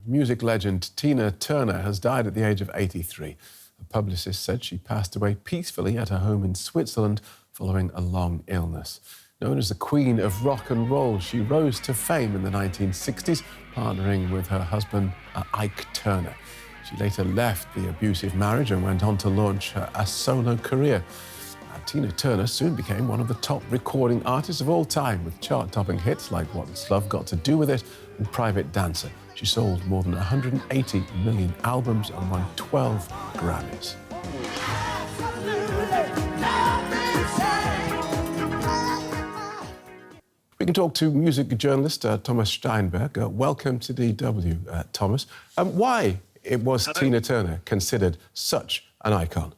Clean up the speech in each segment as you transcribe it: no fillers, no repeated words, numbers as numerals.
Music legend Tina Turner has died at the age of 83. A publicist said she passed away peacefully at her home in Switzerland following a long illness. Known as the Queen of Rock and Roll, she rose to fame in the 1960s, partnering with her husband, Ike Turner. She later left the abusive marriage and went on to launch a solo career. Tina Turner soon became one of the top recording artists of all time, with chart-topping hits like What's Love Got to Do With It and Private Dancer. She sold more than 180 million albums and won 12 Grammys. We can talk to music journalist Thomas Steinberg. Welcome to DW, Thomas. Why was Tina Turner considered such an icon?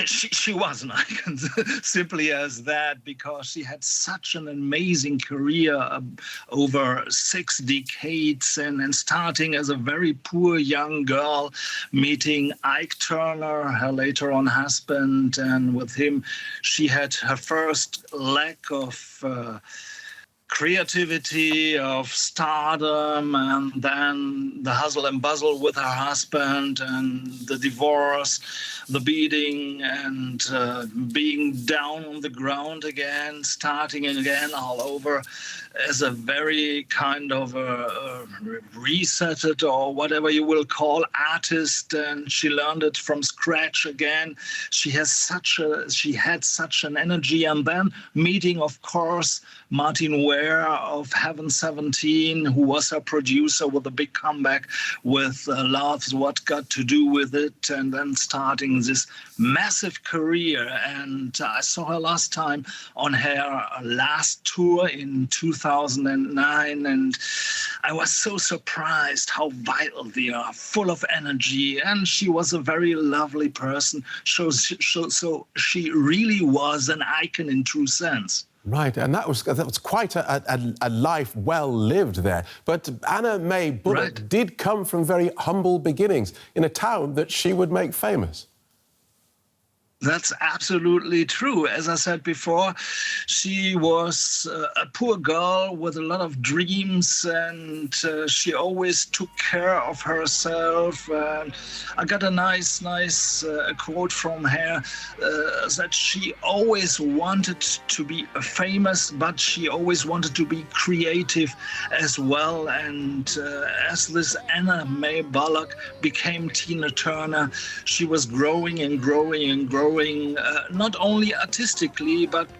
She was an icon, simply as that, because she had such an amazing career over 6 decades, and starting as a very poor young girl, meeting Ike Turner, her later on husband, and with him she had her first lack of creativity, of stardom, and then the hustle and bustle with her husband, and the divorce, the beating, and being down on the ground again, starting again all over as a very kind of a resetted, or whatever you will call, artist, and she learned it from scratch again. She had such an energy, and then meeting, of course, Martin Ware of Heaven 17, who was her producer, with a big comeback with Love's What Got to Do With It, and then starting this massive career. And I saw her last time on her last tour in 2009, and I was so surprised how vital they are, full of energy, and she was a very lovely person. So she really was an icon in true sense. Right, and that was quite a life well lived there. But Anna Mae Bullock did come from very humble beginnings in a town that she would make famous. That's absolutely true. As I said before, she was a poor girl with a lot of dreams, and she always took care of herself. I got a nice quote from her that she always wanted to be famous, but she always wanted to be creative as well. And as this Anna Mae Bullock became Tina Turner, she was growing and growing and growing. Not only artistically, but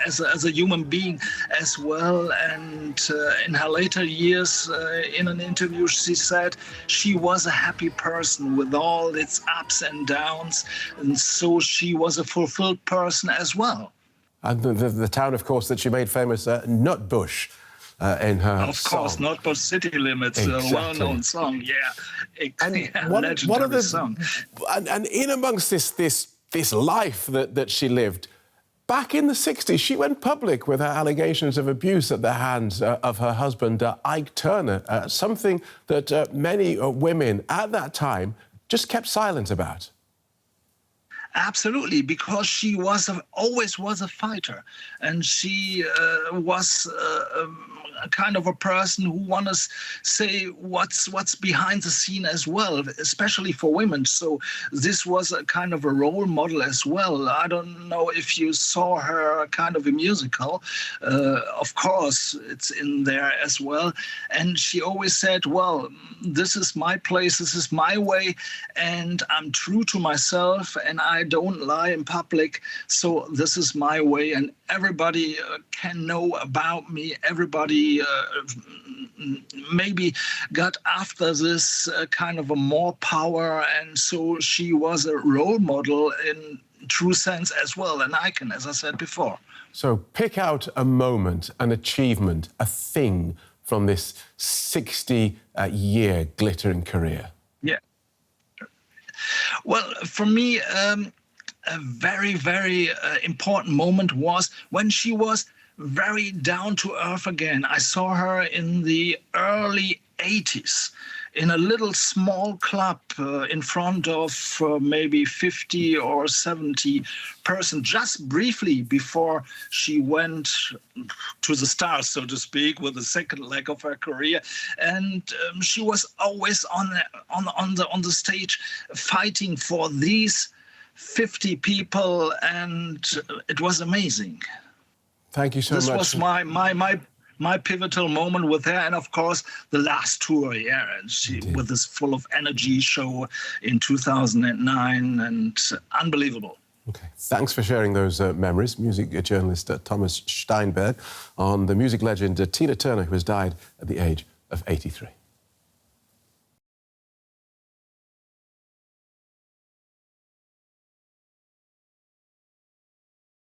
as a human being as well. And in her later years, in an interview, she said she was a happy person with all its ups and downs, and so she was a fulfilled person as well. And the town, of course, that she made famous, Nutbush. In her of course, song. Nutbush City Limits, Exactly. A well-known song, legendary song. And in amongst this life that she lived, back in the 60s, she went public with her allegations of abuse at the hands of her husband, Ike Turner, something that many women at that time just kept silent about. Absolutely, because she always was a fighter, and she was a kind of a person who wanted to say what's behind the scene as well, especially for women. So this was a kind of a role model as well. I don't know if you saw her kind of a musical. Of course, it's in there as well. And she always said, well, this is my place, this is my way, and I'm true to myself, and I don't lie in public, so this is my way, and everybody can know about me. Everybody maybe got after this kind of a more power, and so she was a role model in true sense as well, an icon, as I said before. So pick out a moment, an achievement, a thing from this 60-year glittering career. Yeah. Well, for me, a very, very important moment was when she was very down to earth again. I saw her in the early 80s in a little small club in front of maybe 50 or 70 persons, just briefly before she went to the stars, so to speak, with the second leg of her career. And she was always on the stage fighting for these 50 people, and it was amazing. Thank you so much. This was my pivotal moment with her, and of course the last tour, and she with this Full of Energy show in 2009, and unbelievable. Okay, thanks for sharing those memories. Music journalist Thomas Steinberg on the music legend Tina Turner, who has died at the age of 83.